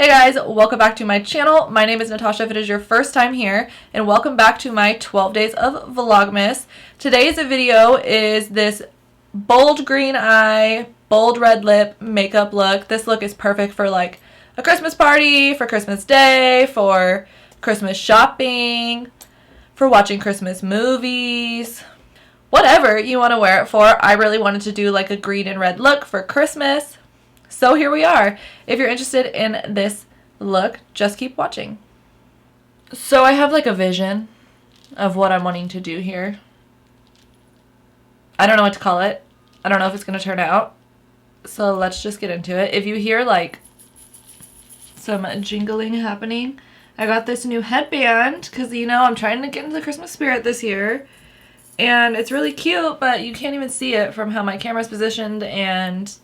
Hey guys, welcome back to my channel. My name is Natasha if it is your first time here, and welcome back to my 12 days of Vlogmas. Today's video is this bold green eye, bold red lip makeup look. This look is perfect for like a Christmas party, for Christmas Day, for Christmas shopping, for watching Christmas movies, whatever you want to wear it for. I really wanted to do like a green and red look for Christmas. So here we are. If you're interested in this look, just keep watching. So I have like a vision of what I'm wanting to do here. I don't know what to call it. I don't know if it's going to turn out. So let's just get into it. If you hear like some jingling happening, I got this new headband because, you know, I'm trying to get into the Christmas spirit this year. And it's really cute, but you can't even see it from how my camera's positioned, and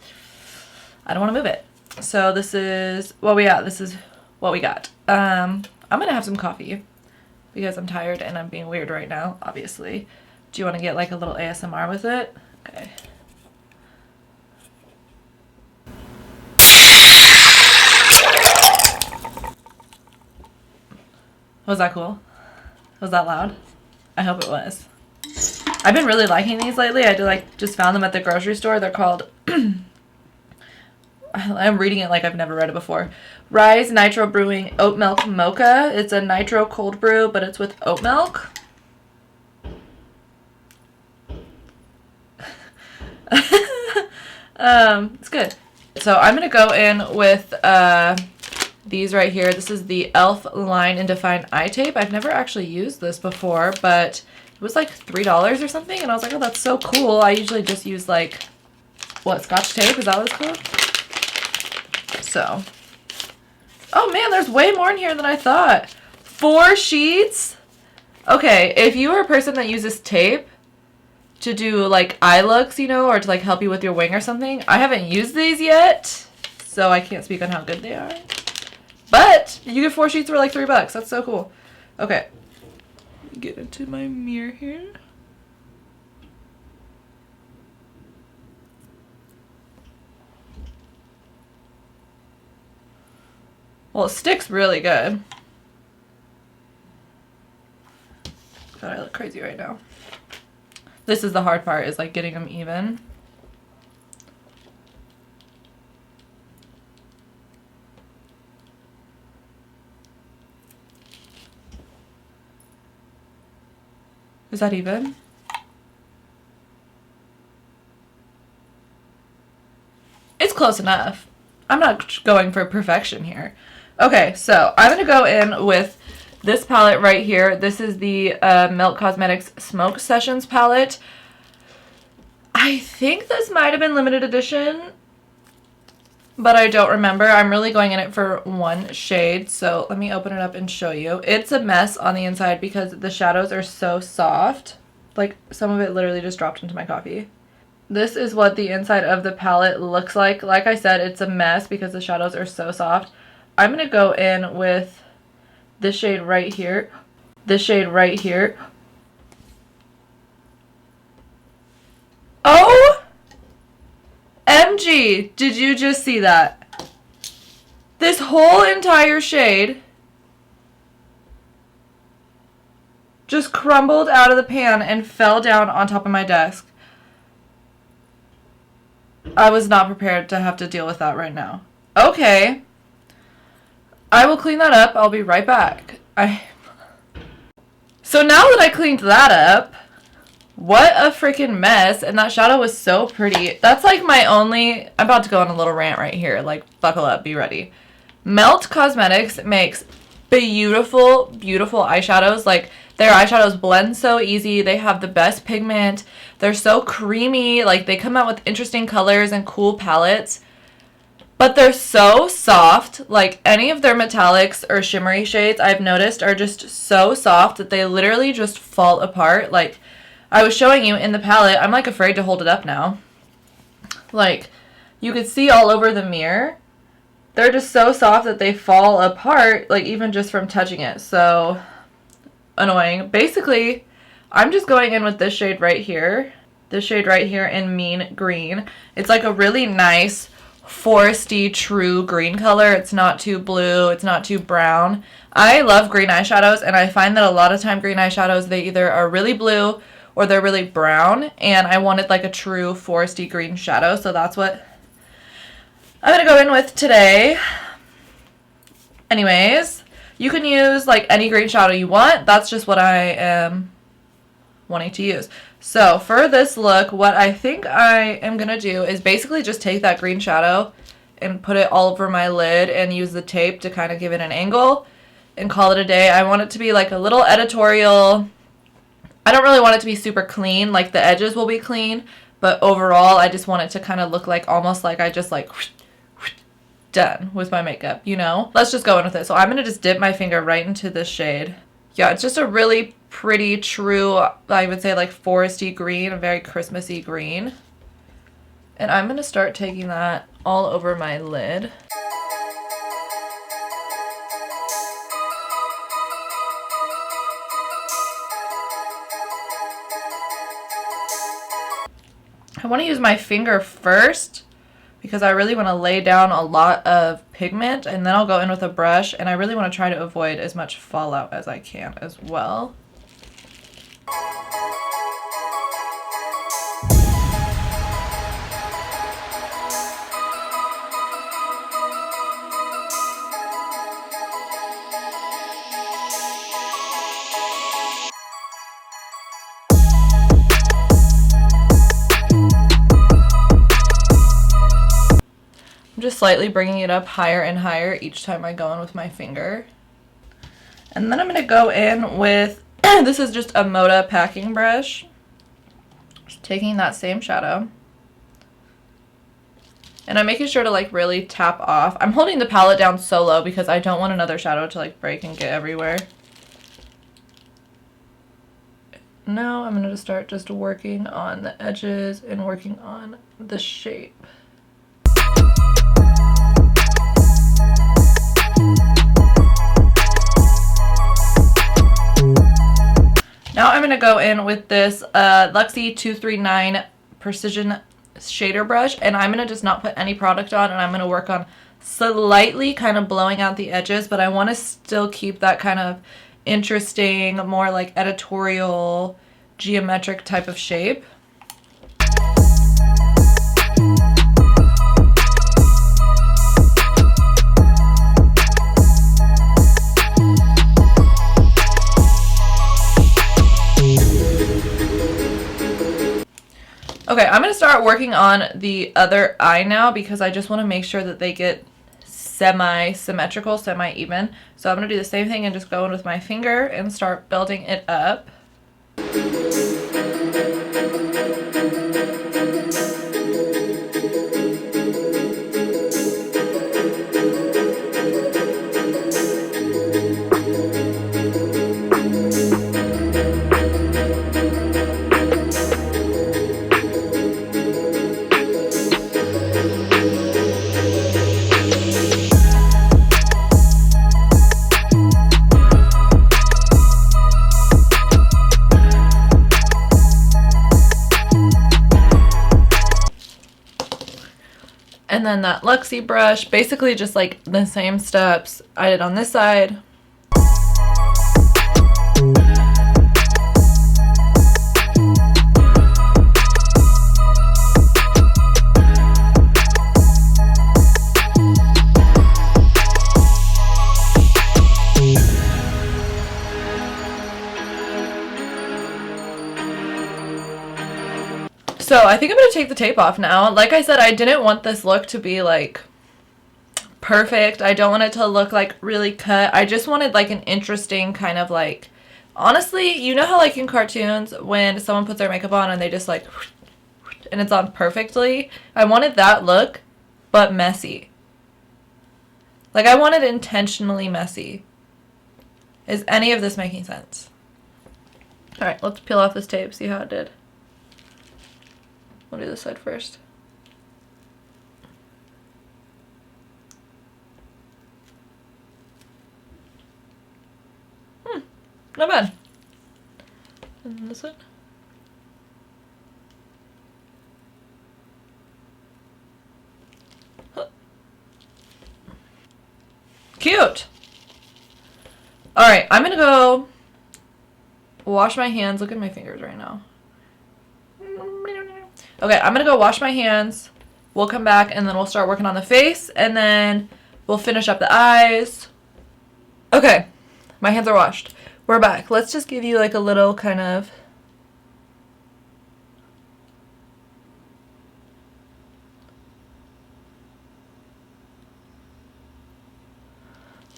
I don't want to move it. So this is what we got. This is what we got. I'm going to have some coffee because I'm tired and I'm being weird right now, obviously. Do you want to get like a little ASMR with it? Okay. Was that cool? Was that loud? I hope it was. I've been really liking these lately. I just found them at the grocery store. They're called I'm reading it like I've never read it before. Rise Nitro Brewing Oat Milk Mocha. It's a nitro cold brew, but it's with oat milk. It's good. So I'm going to go in with these right here. This is the e.l.f. Line and Define Eye Tape. I've never actually used this before, but it was like $3 or something, and I was like, oh, that's so cool. I usually just use like, what, Scotch tape? Is that what it's called? So, oh man, there's way more in here than I thought. 4 sheets? Okay, if you are a person that uses tape to do like eye looks, you know, or to like help you with your wing or something, I haven't used these yet, so I can't speak on how good they are. But you get 4 sheets for like $3. That's so cool. Okay, get into my mirror here. Well, it sticks really good. God, I look crazy right now. This is the hard part, is like getting them even. Is that even? It's close enough. I'm not going for perfection here. Okay, so I'm going to go in with this palette right here. This is the Milk Cosmetics Smoke Sessions palette. I think this might have been limited edition, but I don't remember. I'm really going in it for one shade, so let me open it up and show you. It's a mess on the inside because the shadows are so soft. Like, some of it literally just dropped into my coffee. This is what the inside of the palette looks like. Like I said, it's a mess because the shadows are so soft. I'm going to go in with this shade right here. This shade right here. OMG! Did you just see that? This whole entire shade just crumbled out of the pan and fell down on top of my desk. I was not prepared to have to deal with that right now. Okay. I will clean that up. I'll be right back. So now that I cleaned that up, what a freaking mess. And that shadow was so pretty. That's like my only... I'm about to go on a little rant right here. Like, buckle up. Be ready. Melt Cosmetics makes beautiful, beautiful eyeshadows. Like, their eyeshadows blend so easy. They have the best pigment. They're so creamy. Like, they come out with interesting colors and cool palettes. But they're so soft. Like, any of their metallics or shimmery shades I've noticed are just so soft that they literally just fall apart. Like, I was showing you in the palette. I'm, like, afraid to hold it up now. Like, you could see all over the mirror. They're just so soft that they fall apart, like, even just from touching it. So annoying. Basically, I'm just going in with this shade right here. This shade right here in Mean Green. It's like a really nice foresty true green color. It's not too blue, it's not too brown. I love green eyeshadows, and I find that a lot of time green eyeshadows, they either are really blue or they're really brown, and I wanted like a true foresty green shadow, so that's what I'm gonna go in with today. Anyways, you can use like any green shadow you want. That's just what I am wanting to use. So for this look, what I think I am gonna do is basically just take that green shadow and put it all over my lid and use the tape to kind of give it an angle and call it a day. I want it to be like a little editorial. I don't really want it to be super clean, like the edges will be clean, but overall I just want it to kind of look like almost like I just like done with my makeup, you know? Let's just go in with it. So I'm gonna just dip my finger right into this shade. Yeah, it's just a really pretty, true, I would say like foresty green, a very Christmassy green. And I'm gonna start taking that all over my lid. I want to use my finger first because I really want to lay down a lot of pigment, and then I'll go in with a brush, and I really want to try to avoid as much fallout as I can as well. I'm just slightly bringing it up higher and higher each time I go in with my finger. And then I'm going to go in with, this is just a Moda packing brush. Just taking that same shadow. And I'm making sure to like really tap off. I'm holding the palette down so low because I don't want another shadow to like break and get everywhere. Now I'm going to start just working on the edges and working on the shape. Now I'm going to go in with this Luxie 239 Precision Shader Brush, and I'm going to just not put any product on, and I'm going to work on slightly kind of blowing out the edges, but I want to still keep that kind of interesting, more like editorial, geometric type of shape. Okay, I'm going to start working on the other eye now because I just want to make sure that they get semi-symmetrical, semi-even. So I'm going to do the same thing and just go in with my finger and start building it up. And then that Luxie brush, basically just like the same steps I did on this side. So I think I'm going to take the tape off now. Like I said, I didn't want this look to be like perfect. I don't want it to look like really cut. I just wanted like an interesting kind of like, honestly, you know how like in cartoons when someone puts their makeup on and they just like, and it's on perfectly? I wanted that look, but messy. Like I wanted intentionally messy. Is any of this making sense? Alright, let's peel off this tape, see how it did. We'll do this side first. Not bad. And then this one. Huh. Cute. All right, I'm gonna go wash my hands. Look at my fingers right now. Okay, I'm gonna go wash my hands. We'll come back and then we'll start working on the face and then we'll finish up the eyes. Okay, my hands are washed. We're back. Let's just give you like a little kind of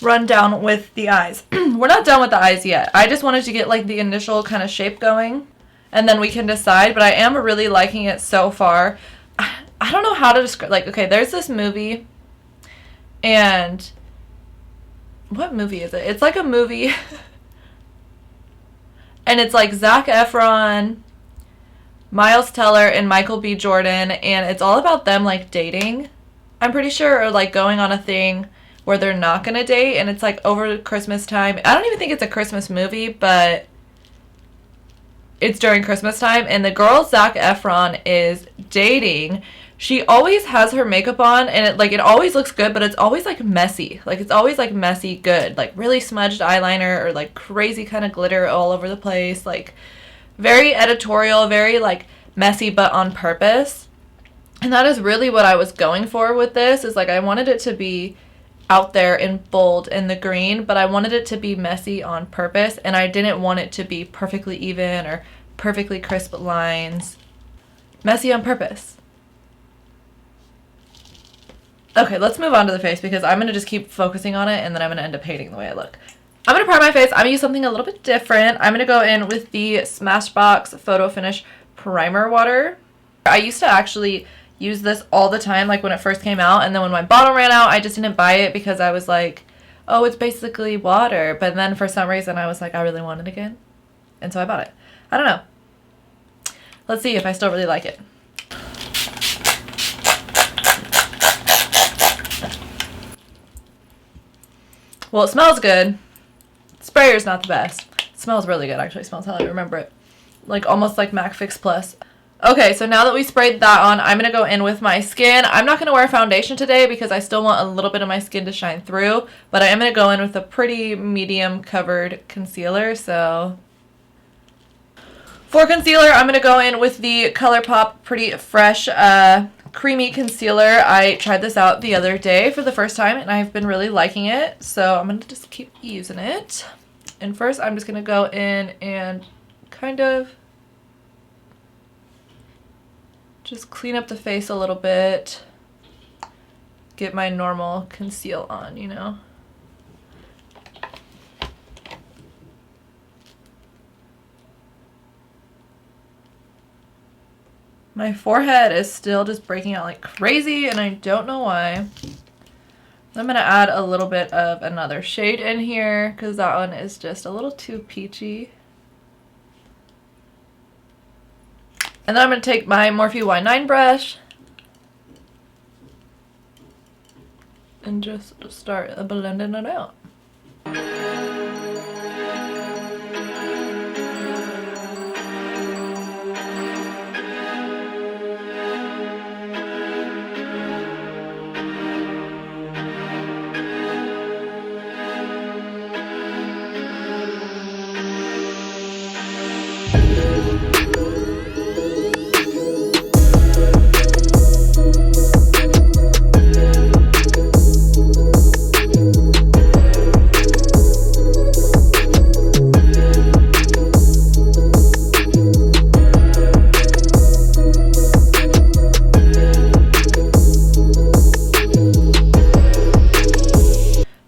run down with the eyes. We're not done with the eyes yet. I just wanted to get like the initial kind of shape going and then we can decide, but I am really liking it so far. I don't know how to describe, like, okay, there's this movie and what movie is it? It's like a movie and it's like Zac Efron, Miles Teller, and Michael B. Jordan, and it's all about them like dating, I'm pretty sure, or like going on a thing where they're not gonna date, and it's like over Christmas time. I don't even think it's a Christmas movie, but it's during Christmas time, and the girl Zac Efron is dating. She always has her makeup on, and it always looks good, but it's always like messy. Like it's always like messy good, like really smudged eyeliner or like crazy kind of glitter all over the place, like very editorial, very like messy but on purpose. And that is really what I was going for with this, is like I wanted it to be out there in bold in the green, but I wanted it to be messy on purpose, and I didn't want it to be perfectly even or perfectly crisp lines. Messy on purpose. Okay, let's move on to the face because I'm going to just keep focusing on it and then I'm going to end up hating the way I look. I'm going to prime my face. I'm going to use something a little bit different. I'm going to go in with the Smashbox Photo Finish Primer Water. I used to actually use this all the time, like when it first came out, and then when my bottle ran out, I just didn't buy it because I was like, oh, it's basically water. But then for some reason, I was like, I really want it again. And so I bought it. I don't know. Let's see if I still really like it. Well, it smells good. Sprayer's not the best. It smells really good, actually. It smells how I remember it. Like, almost like MAC Fix Plus. Okay, so now that we sprayed that on, I'm going to go in with my skin. I'm not going to wear foundation today because I still want a little bit of my skin to shine through. But I am going to go in with a pretty medium covered concealer, so... For concealer, I'm going to go in with the ColourPop Pretty Fresh Creamy Concealer. I tried this out the other day for the first time, and I've been really liking it. So I'm going to just keep using it. And first, I'm just going to go in and kind of just clean up the face a little bit. Get my normal conceal on, you know. My forehead is still just breaking out like crazy, and I don't know why. I'm going to add a little bit of another shade in here because that one is just a little too peachy. And then I'm going to take my Morphe Y9 brush and just start blending it out.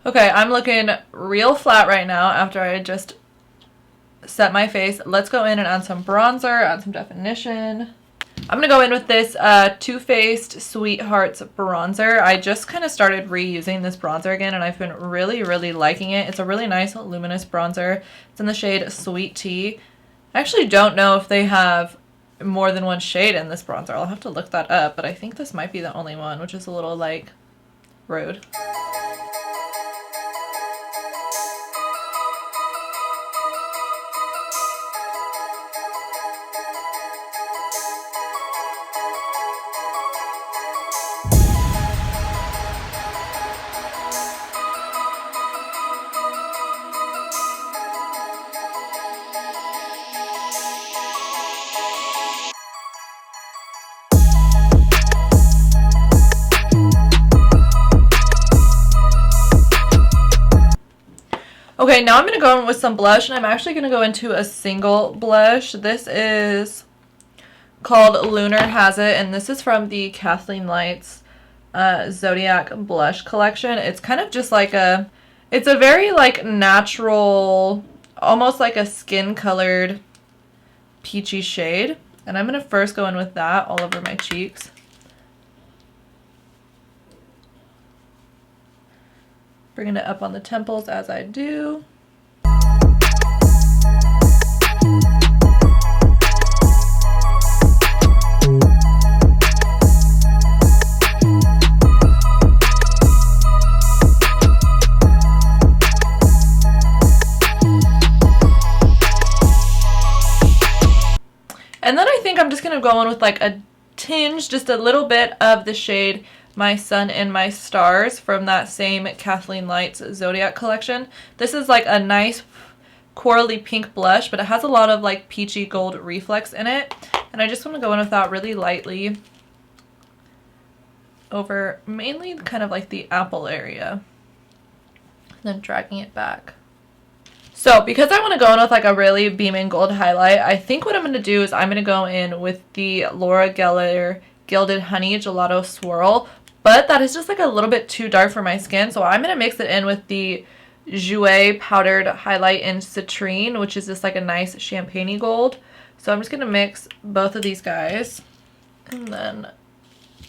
Okay, I'm looking real flat right now after I just set my face. Let's go in and add some bronzer, add some definition. I'm going to go in with this Too Faced Sweethearts bronzer. I just kind of started reusing this bronzer again, and I've been really, really liking it. It's a really nice luminous bronzer. It's in the shade Sweet Tea. I actually don't know if they have more than one shade in this bronzer. I'll have to look that up, but I think this might be the only one, which is a little, like, rude. Okay, now I'm going to go in with some blush, and I'm actually going to go into a single blush. This is called Lunar Has It, and this is from the Kathleen Lights Zodiac Blush Collection. It's kind of just like it's a very like natural, almost like a skin colored peachy shade. And I'm going to first go in with that all over my cheeks. Bringing it up on the temples as I do. And then I think I'm just going to go in with like a tinge, just a little bit of the shade My Sun and My Stars from that same Kathleen Lights Zodiac collection. This is like a nice corally pink blush, but it has a lot of like peachy gold reflex in it. And I just want to go in with that really lightly over mainly kind of like the apple area. And then dragging it back. So because I want to go in with like a really beaming gold highlight, I think what I'm going to do is I'm going to go in with the Laura Geller Gilded Honey Gelato Swirl. But that is just like a little bit too dark for my skin. So I'm going to mix it in with the Jouer Powdered Highlight in Citrine, which is just like a nice champagne-y gold. So I'm just going to mix both of these guys. And then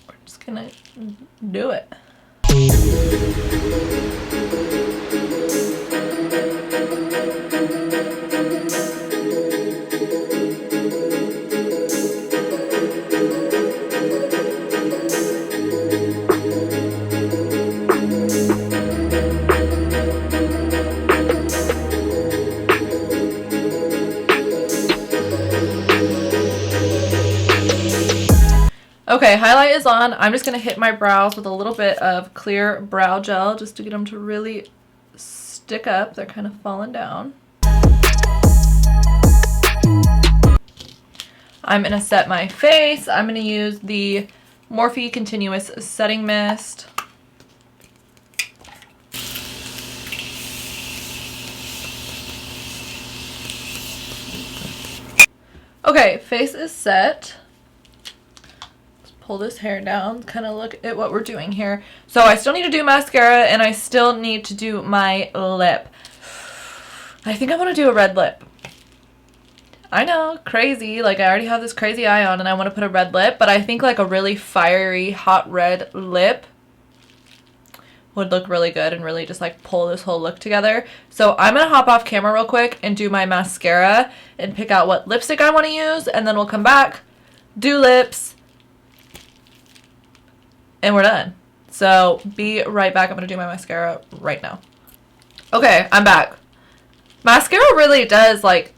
we're just going to do it. Okay, highlight is on. I'm just going to hit my brows with a little bit of clear brow gel just to get them to really stick up. They're kind of falling down. I'm going to set my face. I'm going to use the Morphe Continuous Setting Mist. Okay, face is set. Pull this hair down, kind of look at what we're doing here. So I still need to do mascara, and I still need to do my lip. I think I want to do a red lip. I know, crazy, like I already have this crazy eye on and I want to put a red lip, but I think like a really fiery hot red lip would look really good and really just like pull this whole look together. So I'm going to hop off camera real quick and do my mascara and pick out what lipstick I want to use, and then we'll come back, do lips, and we're done. So be right back. I'm going to do my mascara right now. Okay, I'm back. Mascara really does like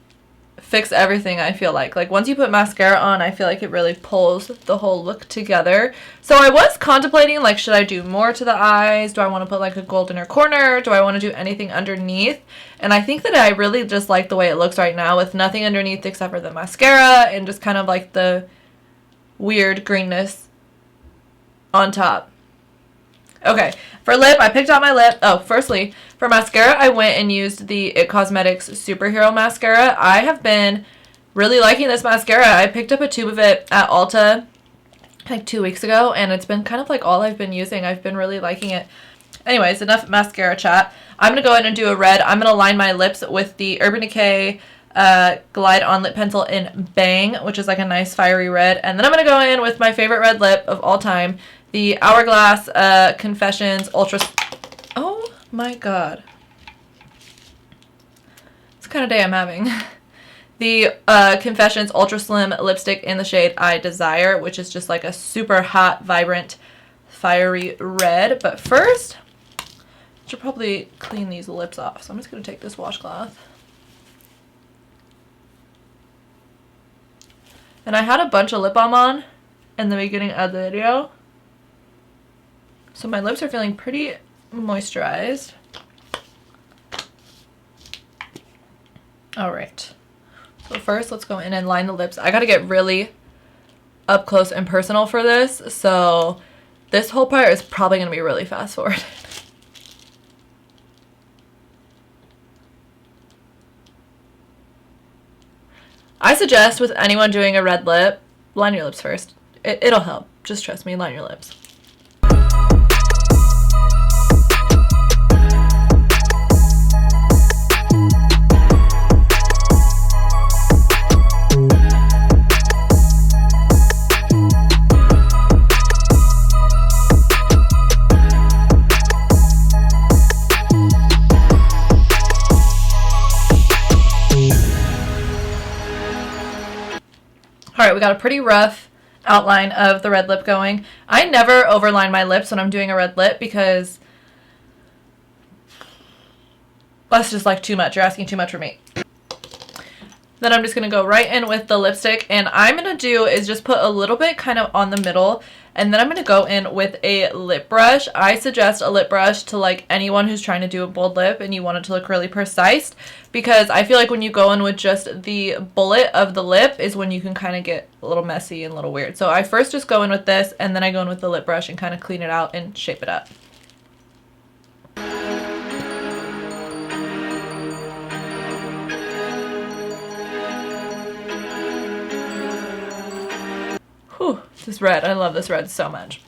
fix everything, I feel like. Like once you put mascara on, I feel like it really pulls the whole look together. So I was contemplating like, should I do more to the eyes? Do I want to put like a gold inner corner? Do I want to do anything underneath? And I think that I really just like the way it looks right now with nothing underneath except for the mascara and just kind of like the weird greenness on top. Okay, for lip, I picked out my lip. Oh, firstly, for mascara, I went and used the It Cosmetics Superhero Mascara. I have been really liking this mascara. I picked up a tube of it at Ulta like 2 weeks ago, and it's been kind of like all I've been using. I've been really liking it. Anyways, enough mascara chat. I'm going to go in and do a red. I'm going to line my lips with the Urban Decay Glide On Lip Pencil in Bang, which is like a nice fiery red. And then I'm going to go in with my favorite red lip of all time, the Hourglass Confessions Ultra... Oh my god. It's the kind of day I'm having. The Confessions Ultra Slim Lipstick in the shade I Desire, which is just like a super hot, vibrant, fiery red. But first, I should probably clean these lips off. So I'm just going to take this washcloth. And I had a bunch of lip balm on in the beginning of the video. So my lips are feeling pretty moisturized. Alright. So first, let's go in and line the lips. I gotta get really up close and personal for this. So this whole part is probably gonna be really fast forward. I suggest with anyone doing a red lip, line your lips first. It'll help. Just trust me, line your lips. Alright, we got a pretty rough outline of the red lip going. I never overline my lips when I'm doing a red lip because that's just like too much. You're asking too much for me. Then I'm just going to go right in with the lipstick, and I'm going to do is just put a little bit kind of on the middle, and then I'm going to go in with a lip brush. I suggest a lip brush to like anyone who's trying to do a bold lip and you want it to look really precise, because I feel like when you go in with just the bullet of the lip is when you can kind of get a little messy and a little weird. So I first just go in with this, and then I go in with the lip brush and kind of clean it out and shape it up. Whew, this red. I love this red so much.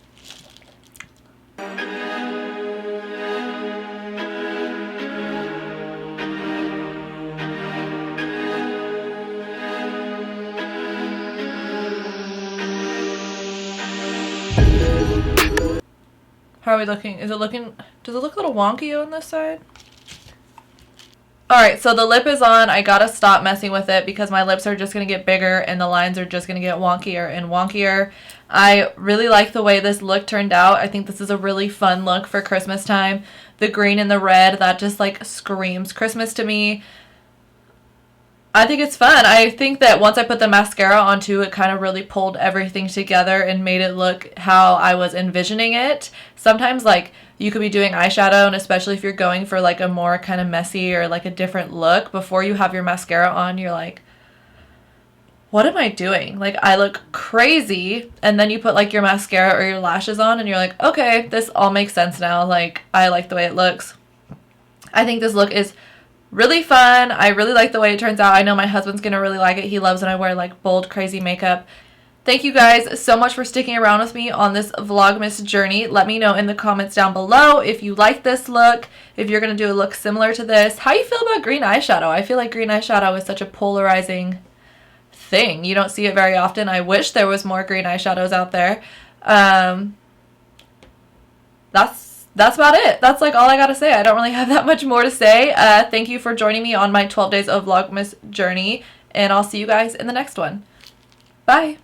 How are we looking? Is it looking, does it look a little wonky on this side? Alright, so the lip is on. I gotta stop messing with it because my lips are just gonna get bigger and the lines are just gonna get wonkier and wonkier. I really like the way this look turned out. I think this is a really fun look for Christmas time. The green and the red, that just like screams Christmas to me. I think it's fun. I think that once I put the mascara onto, it kind of really pulled everything together and made it look how I was envisioning it. Sometimes like you could be doing eyeshadow, and especially if you're going for like a more kind of messy or like a different look, before you have your mascara on, you're like, what am I doing? Like, I look crazy. And then you put like your mascara or your lashes on and you're like, okay, this all makes sense now. Like, I like the way it looks. I think this look is really fun. I really like the way it turns out. I know my husband's gonna really like it. He loves when I wear like bold, crazy makeup. Thank you guys so much for sticking around with me on this Vlogmas journey. Let me know in the comments down below if you like this look, if you're going to do a look similar to this, how you feel about green eyeshadow. I feel like green eyeshadow is such a polarizing thing. You don't see it very often. I wish there was more green eyeshadows out there. That's about it. That's like all I gotta say. I don't really have that much more to say. Thank you for joining me on my 12 days of Vlogmas journey, and I'll see you guys in the next one. Bye!